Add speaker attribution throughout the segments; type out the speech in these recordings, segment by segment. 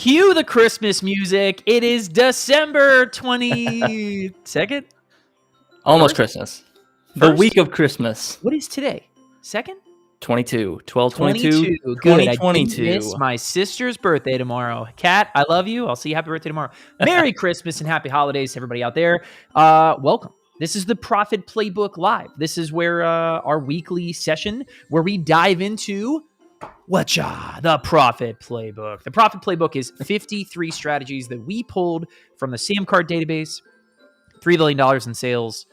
Speaker 1: Cue the Christmas music. It is December 22nd.
Speaker 2: Almost
Speaker 1: First?
Speaker 2: Christmas. The
Speaker 1: First?
Speaker 2: week of Christmas.
Speaker 1: What is today? Second?
Speaker 2: 22. 12/22.
Speaker 1: Good. I didn't
Speaker 2: 2022.
Speaker 1: miss my sister's birthday tomorrow. Kat, I love you. I'll see you. Happy birthday tomorrow. Merry Christmas and happy holidays to everybody out there. Welcome. This is the Profit Playbook Live. This is where our weekly session where we dive into the Profit Playbook. The Profit Playbook is 53 strategies that we pulled from the Samcart database, $3 billion in sales,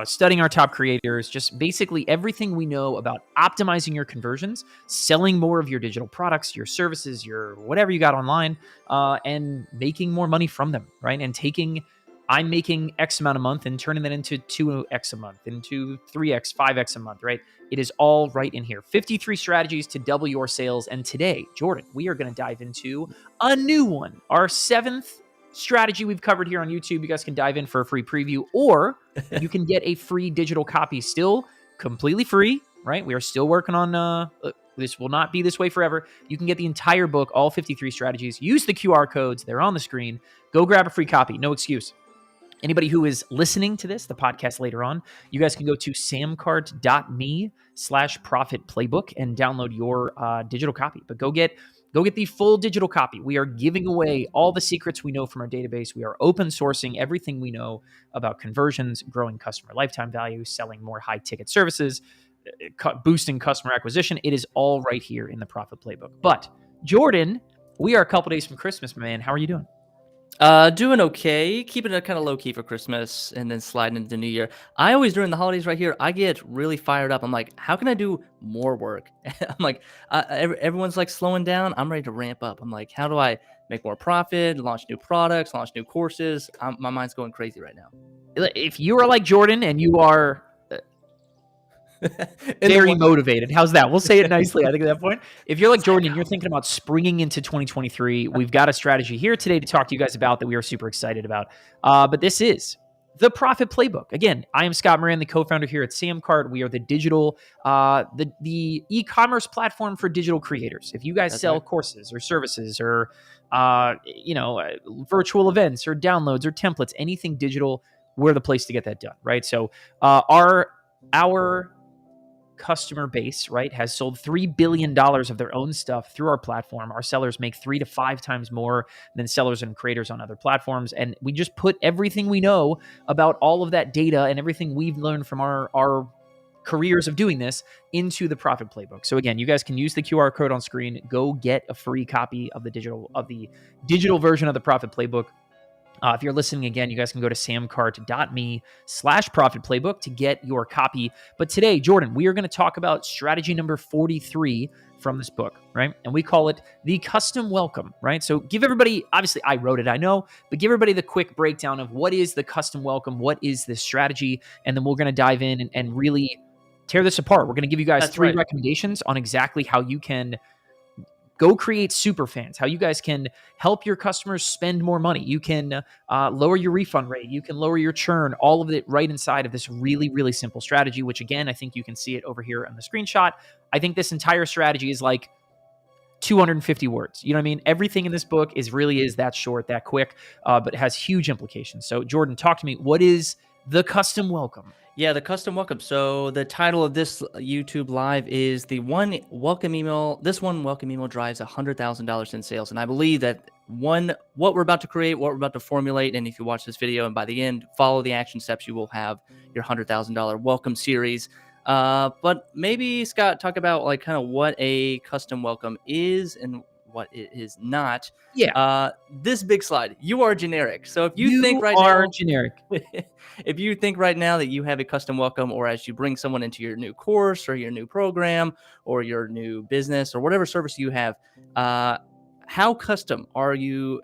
Speaker 1: studying our top creators, just basically everything we know about optimizing your conversions, selling more of your digital products, your services, your whatever you got online, and making more money from them, right? And I'm making X amount a month and turning that into 2X a month, into 3X, 5X a month, right? It is all right in here. 53 strategies to double your sales. And today, Jordan, we are going to dive into a new one, our 7th strategy we've covered here on YouTube. You guys can dive in for a free preview, or you can get a free digital copy, still completely free, right? We are still working on this will not be this way forever. You can get the entire book, all 53 strategies. Use the QR codes. They're on the screen. Go grab a free copy. No excuse. Anybody who is listening to this, the podcast later on, you guys can go to samcart.me/profit playbook and download your digital copy. But go get the full digital copy. We are giving away all the secrets we know from our database. We are open sourcing everything we know about conversions, growing customer lifetime value, selling more high ticket services, boosting customer acquisition. It is all right here in the Profit Playbook. But Jordan, we are a couple days from Christmas, my man. How are you doing?
Speaker 2: Doing okay. Keeping it kind of low key for Christmas and then sliding into the new year. I always, during the holidays right here, I get really fired up. I'm like, how can I do more work? I'm like, everyone's like slowing down. I'm ready to ramp up. I'm like, how do I make more profit, launch new products, launch new courses? My mind's going crazy right now.
Speaker 1: If you are like Jordan and you are very motivated. How's that? We'll say it nicely, I think, at that point. If you're like Jordan and you're thinking about springing into 2023, we've got a strategy here today to talk to you guys about that we are super excited about. But this is the Profit Playbook. Again, I am Scott Moran, the co-founder here at Samcart. We are the digital, the e-commerce platform for digital creators. If you guys sell courses or services or, virtual events or downloads or templates, anything digital, we're the place to get that done, right? So our customer base, right, has sold $3 billion of their own stuff through our platform. Our sellers make 3 to 5 times more than sellers and creators on other platforms. And we just put everything we know about all of that data and everything we've learned from our careers of doing this into the Profit Playbook. So again, you guys can use the QR code on screen. Go get a free copy of the digital version of the Profit Playbook. If you're listening again, you guys can go to samcart.me/profit playbook to get your copy. But today, Jordan, we are going to talk about strategy number 43 from this book, right? And we call it the custom welcome, right? So give everybody, obviously I wrote it, I know, but give everybody the quick breakdown of what is the custom welcome, what is this strategy, and then we're going to dive in and really tear this apart. We're going to give you guys three recommendations on exactly how you can go create super fans, how you guys can help your customers spend more money. You can lower your refund rate. You can lower your churn, all of it right inside of this really, really simple strategy, which again, I think you can see it over here on the screenshot. I think this entire strategy is like 250 words. You know what I mean? Everything in this book is that short, that quick, but has huge implications. So Jordan, talk to me. What is the custom welcome?
Speaker 2: Yeah, the custom welcome. So the title of this YouTube live is the one welcome email. This one welcome email drives $100,000 in sales. And I believe that what we're about to create, what we're about to formulate, and if you watch this video and by the end, follow the action steps, you will have your $100,000 welcome series. But maybe Scott, talk about like kind of what a custom welcome is and what it is not.
Speaker 1: Yeah.
Speaker 2: This big slide, you are generic. So if you think
Speaker 1: generic.
Speaker 2: If you think right now that you have a custom welcome, or as you bring someone into your new course or your new program or your new business or whatever service you have, how custom are you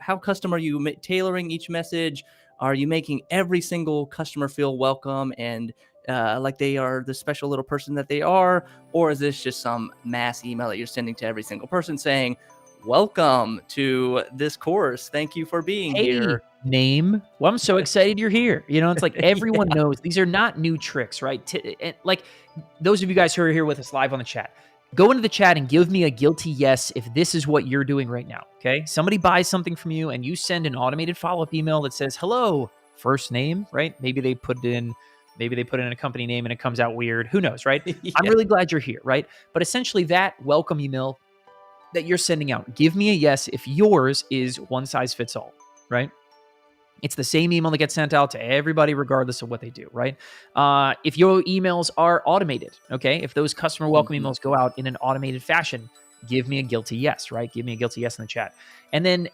Speaker 2: tailoring each message? Are you making every single customer feel welcome and like they are the special little person that they are? Or is this just some mass email that you're sending to every single person saying, welcome to this course. Thank you for being here.
Speaker 1: Name. Well, I'm so excited you're here. You know, it's like everyone knows these are not new tricks, right? Like those of you guys who are here with us live on the chat, Go into the chat and give me a guilty yes if this is what you're doing right now, okay? Somebody buys something from you and you send an automated follow-up email that says, hello, first name, right? Maybe they put in a company name and it comes out weird. Who knows, right?
Speaker 2: Yeah.
Speaker 1: I'm really glad you're here, right? But essentially that welcome email that you're sending out, give me a yes if yours is one size fits all, right? It's the same email that gets sent out to everybody, regardless of what they do, right? If your emails are automated, okay, if those customer welcome emails go out in an automated fashion, give me a guilty yes, right? Give me a guilty yes in the chat. And then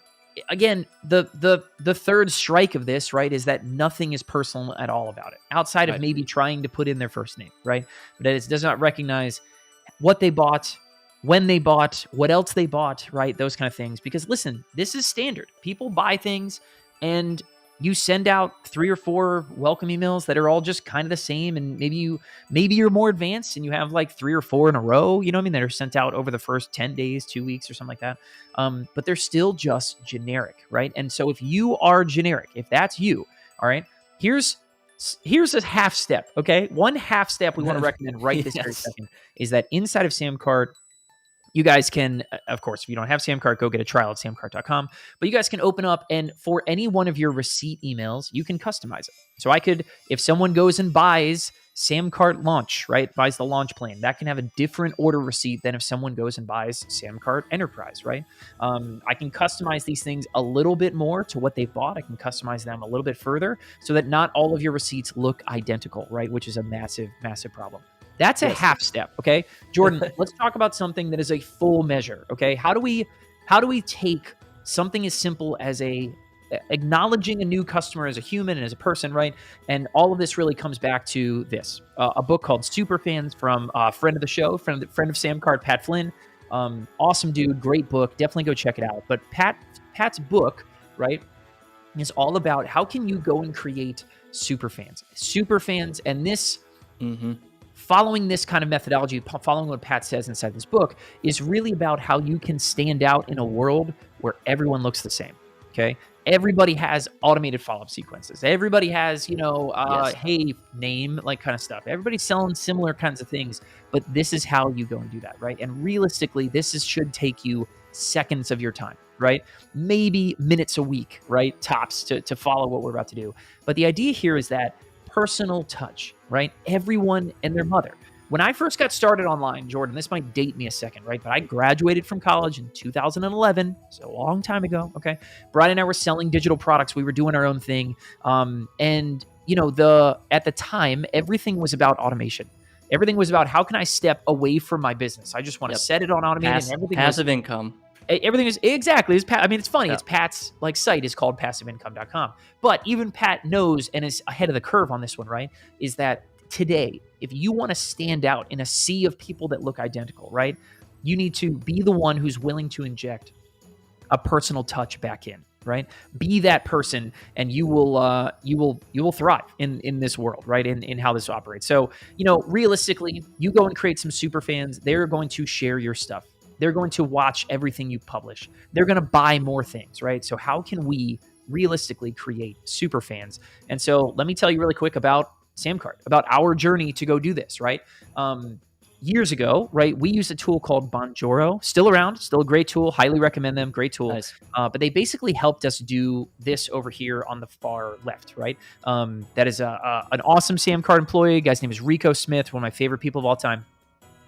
Speaker 1: again, the third strike of this, right, is that nothing is personal at all about it, outside of maybe trying to put in their first name, right? But it does not recognize what they bought, when they bought, what else they bought, right? Those kind of things. Because listen, this is standard. People buy things and you send out 3 or 4 welcome emails that are all just kind of the same. And maybe you're more advanced and you have like 3 or 4 in a row, you know what I mean, that are sent out over the first 10 days, 2 weeks or something like that. But they're still just generic, right? And so if you are generic, if that's you, all right, here's a half step, okay? One half step we want to recommend right this very second is that inside of Samcart, you guys can, of course, if you don't have Samcart, go get a trial at samcart.com. But you guys can open up, and for any one of your receipt emails, you can customize it. So I could, if someone goes and buys Samcart Launch, right, buys the launch plan, that can have a different order receipt than if someone goes and buys Samcart Enterprise, right? I can customize these things a little bit more to what they've bought. I can customize them a little bit further so that not all of your receipts look identical, right, which is a massive, massive problem. That's a half step, okay? Jordan, let's talk about something that is a full measure, okay? How do we take something as simple as acknowledging a new customer as a human and as a person, right? And all of this really comes back to this, a book called Superfans from a friend of the show, friend of Samcart, Pat Flynn. Awesome dude, great book. Definitely go check it out. But Pat's book, right, is all about how can you go and create superfans, and this... Following this kind of methodology, following what Pat says inside this book, is really about how you can stand out in a world where everyone looks the same, okay? Everybody has automated follow-up sequences. Everybody has, hey, name, like kind of stuff. Everybody's selling similar kinds of things, but this is how you go and do that, right? And realistically, should take you seconds of your time, right? Maybe minutes a week, right? Tops to follow what we're about to do. But the idea here is that personal touch, right? Everyone and their mother. When I first got started online, Jordan, this might date me a second, right? But I graduated from college in 2011, so a long time ago, okay? Brian and I were selling digital products. We were doing our own thing. And at the time, everything was about automation. Everything was about how can I step away from my business? I just want to set it on automated and everything.
Speaker 2: Passive income.
Speaker 1: Everything is exactly. It's funny. Yeah. It's Pat's site is called passiveincome.com. But even Pat knows and is ahead of the curve on this one, right? Is that today, if you want to stand out in a sea of people that look identical, right? You need to be the one who's willing to inject a personal touch back in, right? Be that person, and you will thrive in this world, right? In how this operates. So, realistically, you go and create some super fans. They're going to share your stuff. They're going to watch everything you publish. They're going to buy more things, right? So how can we realistically create super fans? And so let me tell you really quick about Samcart, about our journey to go do this, right? Years ago, right, we used a tool called Bonjoro, still around, still a great tool, highly recommend them, great tool.
Speaker 2: Nice.
Speaker 1: But they basically helped us do this over here on the far left, right? That is an awesome Samcart employee. The guy's name is Rico Smith, one of my favorite people of all time.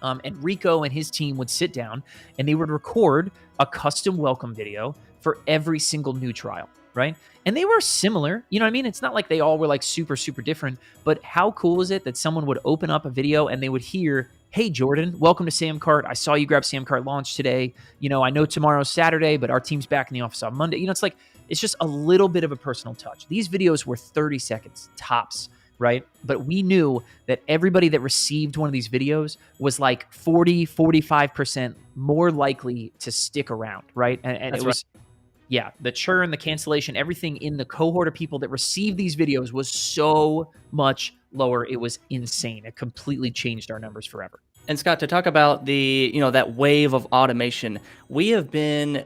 Speaker 1: And Rico and his team would sit down and they would record a custom welcome video for every single new trial, right? And they were similar, you know what I mean? It's not like they all were like super, super different, but how cool is it that someone would open up a video and they would hear, hey, Jordan, welcome to Samcart. I saw you grab Samcart Launch today. I know tomorrow's Saturday, but our team's back in the office on Monday. It's just a little bit of a personal touch. These videos were 30 seconds tops, right? But we knew that everybody that received one of these videos was like 45% more likely to stick around, right? And it was, yeah, the churn, the cancellation, everything in the cohort of people that received these videos was so much lower. It was insane. It completely changed our numbers forever.
Speaker 2: And Scott, to talk about that wave of automation, we have been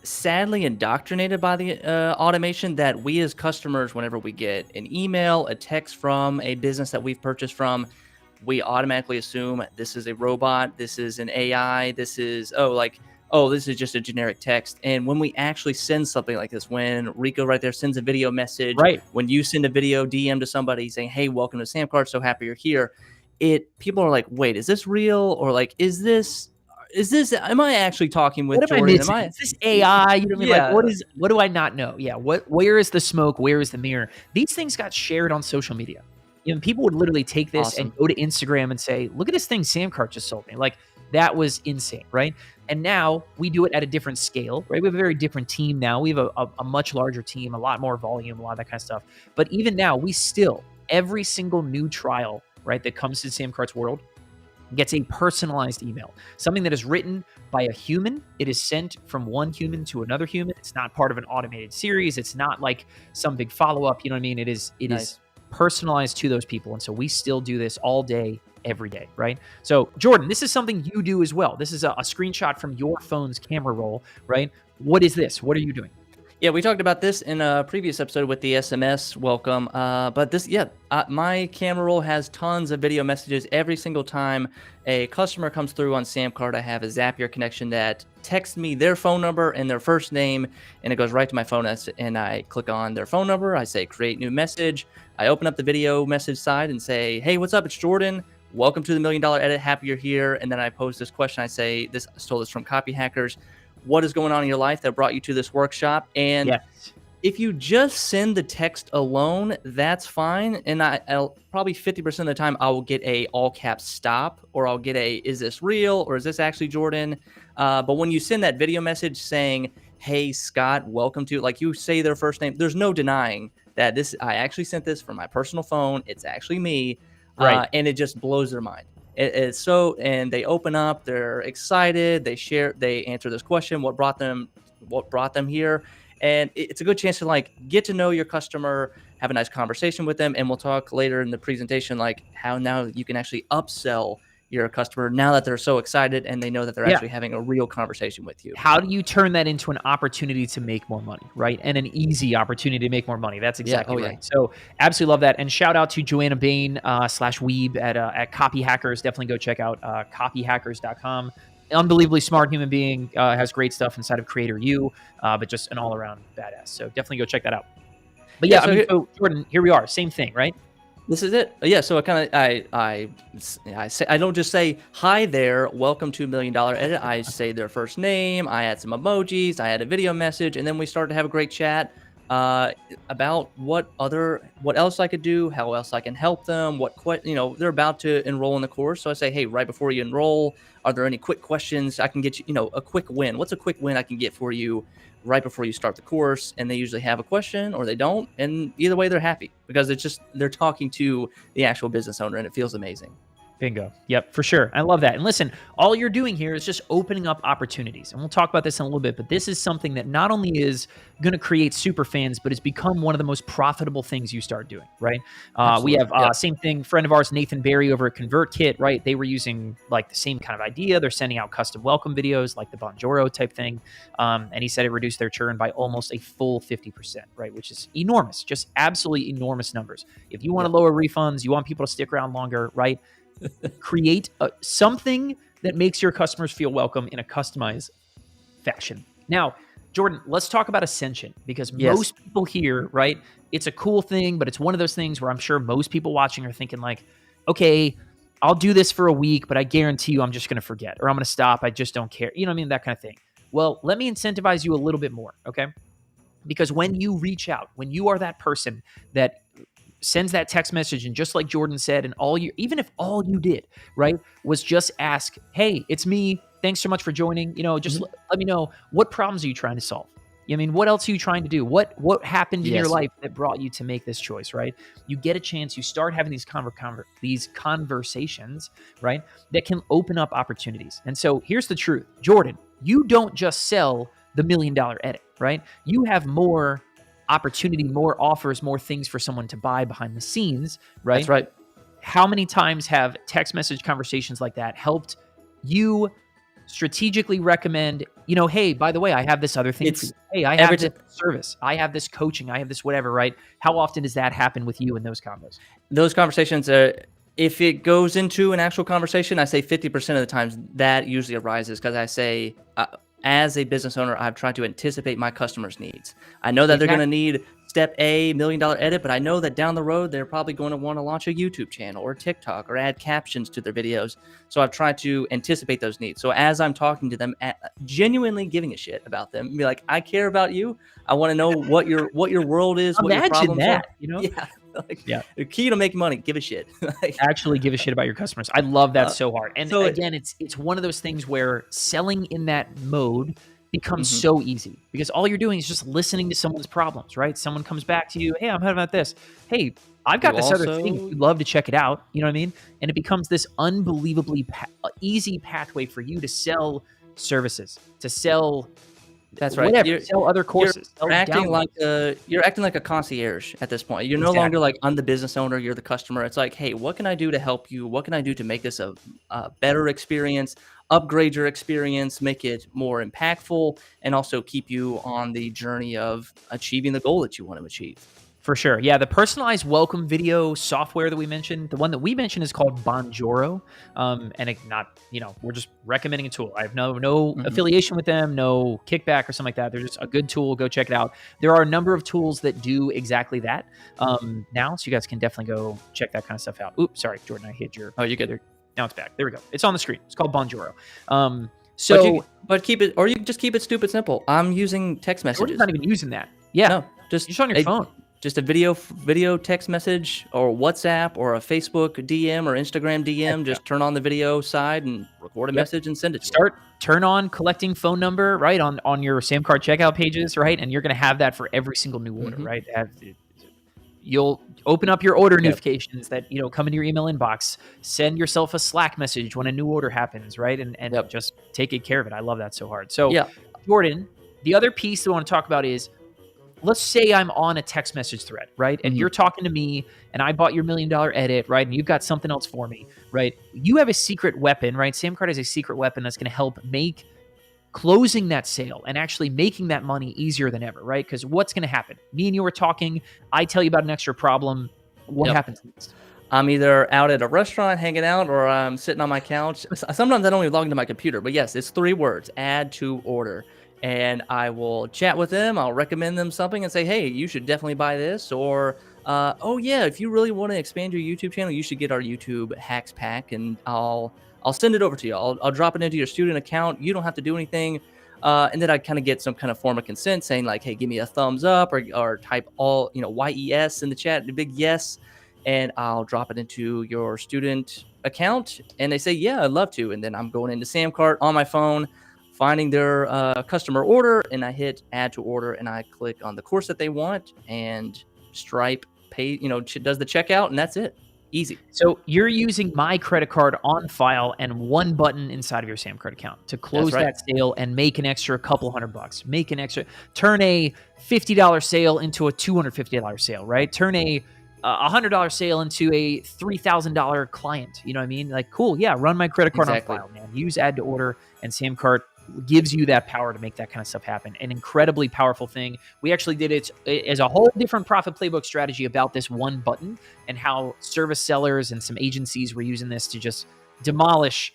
Speaker 2: sadly indoctrinated by the automation that we as customers, whenever we get an email, a text from a business that we've purchased from, we automatically assume this is a robot, this is an AI, this is this is just a generic text. And when we actually send something like this, when Rico right there sends a video message,
Speaker 1: Right.
Speaker 2: when you send a video DM to somebody saying, "Hey, welcome to Samcart, so happy you're here," people are like, "Wait, is this real?" Or like, "Is this? Am I actually talking with
Speaker 1: What am I
Speaker 2: Jordan?
Speaker 1: missing? Is this AI? You know what I mean?
Speaker 2: Yeah.
Speaker 1: Like, what do I not know? Yeah. Where is the smoke? Where is the mirror? These things got shared on social media. You know, people would literally take this
Speaker 2: Awesome.
Speaker 1: and go to Instagram and say, look at this thing Samcart just sold me. Like, that was insane, right? And now we do it at a different scale, right? We have a very different team now. We have a much larger team, a lot more volume, a lot of that kind of stuff. But even now, we still, every single new trial, right, that comes to Samcart's world gets a personalized email, something that is written by a human. It is sent from one human to another human. It's not part of an automated series. It's not like some big follow-up. You know what I mean? It is personalized to those people. And so we still do this all day, every day, right? So Jordan, this is something you do as well. This is a screenshot from your phone's camera roll, right? What is this? What are you doing?
Speaker 2: Yeah, we talked about this in a previous episode with the SMS welcome. But this, my camera roll has tons of video messages. Every single time a customer comes through on Samcart, I have a Zapier connection that texts me their phone number and their first name, and it goes right to my phone. And I click on their phone number. I say create new message. I open up the video message side and say, "Hey, what's up? It's Jordan. Welcome to the $1 Million Edit. Happy you're here." And then I pose this question. I say, I stole this from Copy Hackers. What is going on in your life that brought you to this workshop? And
Speaker 1: yes.
Speaker 2: If you just send the text alone, that's fine. And I'll probably 50% of the time I will get a all caps stop, or I'll get a, "Is this real?" or "Is this actually Jordan?" But when you send that video message saying, "Hey, Scott, welcome to," like you say their first name, there's no denying that I actually sent this from my personal phone. It's actually me.
Speaker 1: Right.
Speaker 2: And it just blows their mind. It's so, and they open up, they're excited, they answer this question, what brought them here. And it's a good chance to like get to know your customer, have a nice conversation with them. And we'll talk later in the presentation, like how now you can actually upsell your customer now that they're so excited and they know that they're actually having a real conversation with you.
Speaker 1: How do you turn that into an opportunity to make more money, right? And an easy opportunity to make more money. That's exactly right. So absolutely love that. And shout out to Joanna Bain /Weeb at Copy Hackers. Definitely go check out copyhackers.com. Unbelievably smart human being, has great stuff inside of Creator U, but just an all-around badass. So definitely go check that out. But so Jordan, here we are. Same thing, right?
Speaker 2: This is it. Yeah. So I say, I don't just say, "Hi there, welcome to $1 Million Edit." I say their first name. I add some emojis. I add a video message, and then we start to have a great chat about what else I could do, how else I can help them, they're about to enroll in the course. So I say, "Hey, right before you enroll, are there any quick questions I can get you? A quick win. What's a quick win I can get for you right before you start the course?" And they usually have a question or they don't. And either way, they're happy because they're talking to the actual business owner, and it feels amazing.
Speaker 1: Bingo. Yep, for sure. I love that. And listen, all you're doing here is just opening up opportunities. And we'll talk about this in a little bit, but this is something that not only is going to create super fans, but it's become one of the most profitable things you start doing, right? We have same thing, friend of ours, Nathan Barry over at ConvertKit, right? They were using like the same kind of idea. They're sending out custom welcome videos like the Bonjoro type thing. And he said it reduced their churn by almost a full 50%, right? Which is enormous, just absolutely enormous numbers. If you want to lower refunds, you want people to stick around longer, right? Create something that makes your customers feel welcome in a customized fashion. Now, Jordan, let's talk about Ascension, because most people here, right? It's a cool thing, but it's one of those things where I'm sure most people watching are thinking like, okay, I'll do this for a week, but I guarantee you I'm just going to forget, or I'm going to stop. I just don't care. You know what I mean? That kind of thing. Well, let me incentivize you a little bit more, okay? Because when you reach out, when you are that person that sends that text message, and just like Jordan said, and even if all you did, right, was just ask, "Hey, it's me. Thanks so much for joining. Just let me know, what problems are you trying to solve? I mean, what else are you trying to do? What happened in your life that brought you to make this choice?" Right? You get a chance. You start having these conversations, right, that can open up opportunities. And so here's the truth, Jordan. You don't just sell the $1 Million Edit, right? You have more opportunity, more offers, more things for someone to buy behind the scenes, right?
Speaker 2: That's right.
Speaker 1: How many times have text message conversations like that helped you strategically recommend, "Hey, by the way, I have this other thing for you. Hey, I have this service. I have this coaching. I have this whatever," right? How often does that happen with you in those combos?
Speaker 2: Those conversations If it goes into an actual conversation, I say 50% of the times that usually arises because I say, as a business owner, I've tried to anticipate my customers' needs. I know that they're going to need step A, $1 million edit, but I know that down the road, they're probably going to want to launch a YouTube channel or TikTok or add captions to their videos. So I've tried to anticipate those needs. So as I'm talking to them, genuinely giving a shit about them, be like, I care about you. I want to know what your world is, what your problems are. Yeah.
Speaker 1: Yeah.
Speaker 2: The key to making money, give a shit.
Speaker 1: Actually give a shit about your customers. I love that so hard. And so again, it's one of those things where selling in that mode becomes so easy because all you're doing is just listening to someone's problems, right? Someone comes back to you, hey, I'm heard about this. Hey, I've got this other thing. You'd love to check it out. You know what I mean? And it becomes this unbelievably easy pathway for you to sell services, to sell
Speaker 2: That's right.
Speaker 1: whatever, sell other courses.
Speaker 2: You're acting like a concierge at this point. You're no longer like, I'm the business owner, you're the customer. It's like, hey, what can I do to help you? What can I do to make this a better experience, upgrade your experience, make it more impactful, and also keep you on the journey of achieving the goal that you want to achieve?
Speaker 1: For sure. Yeah, the personalized welcome video software that we mentioned, the one that we mentioned is called Bonjoro. And we're just recommending a tool. I have no affiliation with them, no kickback or something like that. They're just a good tool. Go check it out. There are a number of tools that do exactly that now, so you guys can definitely go check that kind of stuff out. Oops, sorry, Jordan, I hit your...
Speaker 2: Oh, you're good.
Speaker 1: Now it's back. There we go. It's on the screen. It's called Bonjoro.
Speaker 2: But keep it, or you can just keep it stupid simple. I'm using text messages.
Speaker 1: Jordan's not even using that. Yeah.
Speaker 2: No, just
Speaker 1: on your phone.
Speaker 2: Just a video text message or WhatsApp or a Facebook DM or Instagram DM. Just turn on the video side and record a message and send it to
Speaker 1: Turn on collecting phone number, right, on your SamCart checkout pages, right? And you're going to have that for every single new order, right? You'll open up your order notifications that, come into your email inbox. Send yourself a Slack message when a new order happens, right? And just take good care of it. I love that so hard. So, Jordan, the other piece that I want to talk about is, let's say I'm on a text message thread, right? And you're talking to me and I bought your $1 million edit, right? And you've got something else for me, right? You have a secret weapon, right? SamCart has a secret weapon that's going to help make closing that sale and actually making that money easier than ever, right? Because what's going to happen? Me and you are talking. I tell you about an extra problem. What happens next?
Speaker 2: I'm either out at a restaurant hanging out or I'm sitting on my couch. Sometimes I don't even log into my computer. But yes, it's 3 words, add to order. And I will chat with them. I'll recommend them something and say, hey, you should definitely buy this. Or, oh yeah, if you really want to expand your YouTube channel, you should get our YouTube Hacks Pack, and I'll send it over to you. I'll drop it into your student account. You don't have to do anything. And then I kind of get some kind of form of consent saying like, hey, give me a thumbs up or type all, YES in the chat, the big yes. And I'll drop it into your student account. And they say, yeah, I'd love to. And then I'm going into SamCart on my phone, finding their customer order, and I hit add to order, and I click on the course that they want, and Stripe does the checkout, and that's it. Easy.
Speaker 1: So you're using my credit card on file and one button inside of your SamCart account to close that sale and make an extra couple $100. Turn a $50 sale into a $250 sale, right? Turn a $100 sale into a $3,000 client. You know what I mean? Like, cool. Yeah. Run my credit card on file, man. Use add to order, and SamCart gives you that power to make that kind of stuff happen. An incredibly powerful thing. We actually did it as a whole different profit playbook strategy about this one button and how service sellers and some agencies were using this to just demolish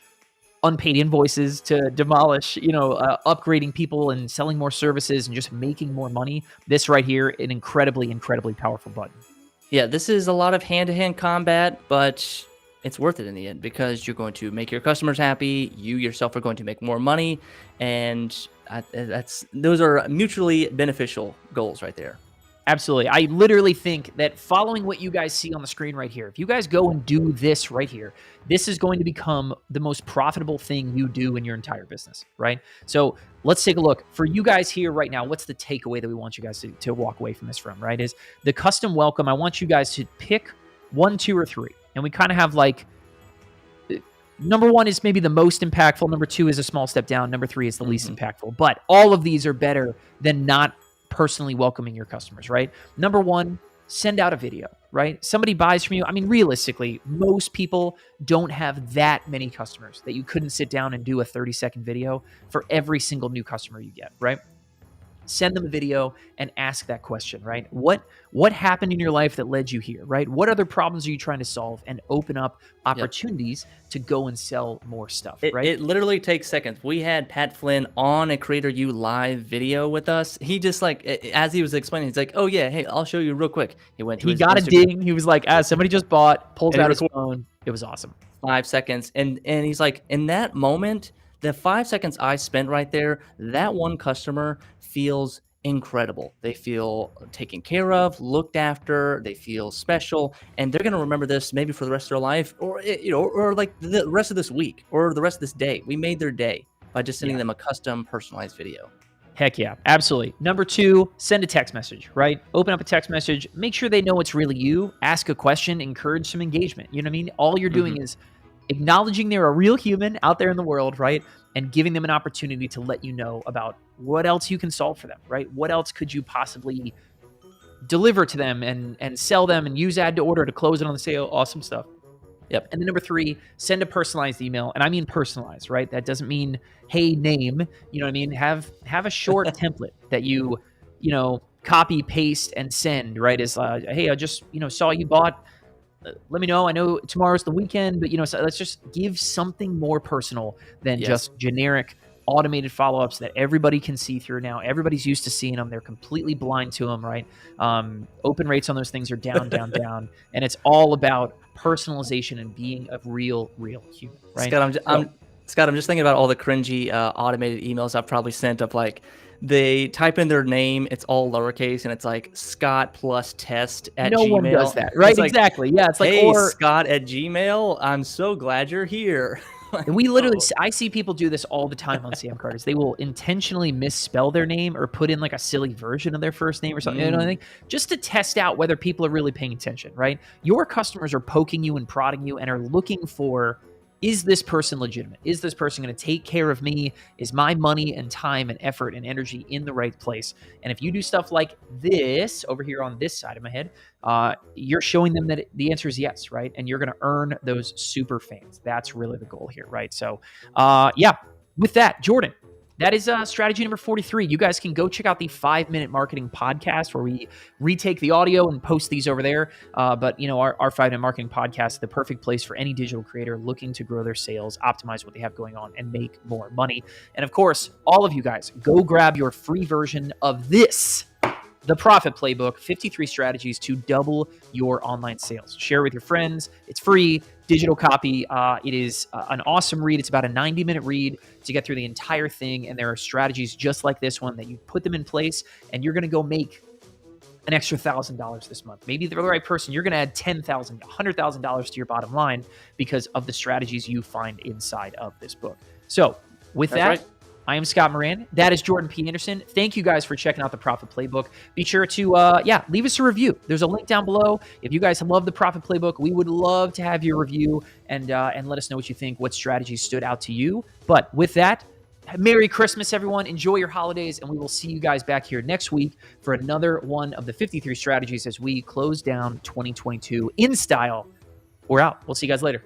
Speaker 1: unpaid invoices, to demolish, upgrading people and selling more services and just making more money. This right here, an incredibly, incredibly powerful button.
Speaker 2: Yeah, this is a lot of hand-to-hand combat, but it's worth it in the end because you're going to make your customers happy. You yourself are going to make more money, and those are mutually beneficial goals right there.
Speaker 1: Absolutely. I literally think that following what you guys see on the screen right here, if you guys go and do this right here, this is going to become the most profitable thing you do in your entire business, right? So let's take a look. For you guys here right now, what's the takeaway that we want you guys to walk away from this from, right? Is the custom welcome. I want you guys to pick 1, 2, or 3. And we kind of have like, number 1 is maybe the most impactful. Number 2 is a small step down. Number 3 is the least impactful. But all of these are better than not personally welcoming your customers, right? Number 1, send out a video, right? Somebody buys from you. I mean, realistically, most people don't have that many customers that you couldn't sit down and do a 30-second video for every single new customer you get, right? send them a video and ask that question, right? What happened in your life that led you here, right? What other problems are you trying to solve, and open up opportunities to go and sell more stuff, right?
Speaker 2: It literally takes seconds. We had Pat Flynn on a Creator U live video with us. He just like, as he was explaining, he's like, oh yeah, hey, I'll show you real quick.
Speaker 1: He got a ding. He was like, somebody just bought, pulls out his phone. It was awesome.
Speaker 2: 5 seconds. And he's like, in that moment, the 5 seconds I spent right there, that one customer feels incredible. They feel taken care of, looked after, they feel special, and they're going to remember this maybe for the rest of their life, or or like the rest of this week or the rest of this day. We made their day by just sending them a custom personalized video.
Speaker 1: Heck yeah, absolutely. Number 2, send a text message, right? Open up a text message, make sure they know it's really you, ask a question, encourage some engagement. You know what I mean? All you're doing is acknowledging they're a real human out there in the world, right? And giving them an opportunity to let you know about what else you can solve for them, right? What else could you possibly deliver to them and sell them and use add to order to close it on the sale? Awesome stuff.
Speaker 2: Yep.
Speaker 1: And then number 3, send a personalized email. And I mean personalized, right? That doesn't mean, hey, name, you know what I mean? Have a short template that you copy, paste, and send, right? Is, hey, I just, saw you bought, let me know. I know tomorrow's the weekend, but so let's just give something more personal than just generic automated follow-ups that everybody can see through now. Everybody's used to seeing them. They're completely blind to them, right? Open rates on those things are down, down, down. And it's all about personalization and being a real human, right?
Speaker 2: Scott, I'm just thinking about all the cringy automated emails I've probably sent of like, they type in their name, it's all lowercase, and it's like Scott plus test at Gmail.
Speaker 1: No one does that, right? Exactly. Yeah, it's like,
Speaker 2: hey, Scott at Gmail, I'm so glad you're here.
Speaker 1: And we literally, I see people do this all the time on Sam Carter's. They will intentionally misspell their name or put in like a silly version of their first name or something, you know what I mean? Just to test out whether people are really paying attention, right? Your customers are poking you and prodding you and are looking for, is this person legitimate? Is this person going to take care of me? Is my money and time and effort and energy in the right place? And if you do stuff like this over here on this side of my head, you're showing them that the answer is yes, right? And you're going to earn those super fans. That's really the goal here, right? So, yeah, with that, Jordan, that is strategy number 43. You guys can go check out the 5-Minute Marketing Podcast where we retake the audio and post these over there. But, our 5-Minute Marketing Podcast, the perfect place for any digital creator looking to grow their sales, optimize what they have going on, and make more money. And of course, all of you guys, go grab your free version of this, The Profit Playbook, 53 strategies to double your online sales. Share with your friends. It's free, digital copy. It is an awesome read. It's about a 90-minute read to get through the entire thing. And there are strategies just like this one that you put them in place and you're going to go make an extra $1,000 this month. Maybe they're the right person. You're going to add $10,000, $100,000 to your bottom line because of the strategies you find inside of this book. So with that, right. I am Scott Moran. That is Jordan P. Anderson. Thank you guys for checking out the Profit Playbook. Be sure to, leave us a review. There's a link down below. If you guys love the Profit Playbook, we would love to have your review and let us know what you think, what strategies stood out to you. But with that, Merry Christmas, everyone. Enjoy your holidays, and we will see you guys back here next week for another one of the 53 strategies as we close down 2022 in style. We're out. We'll see you guys later.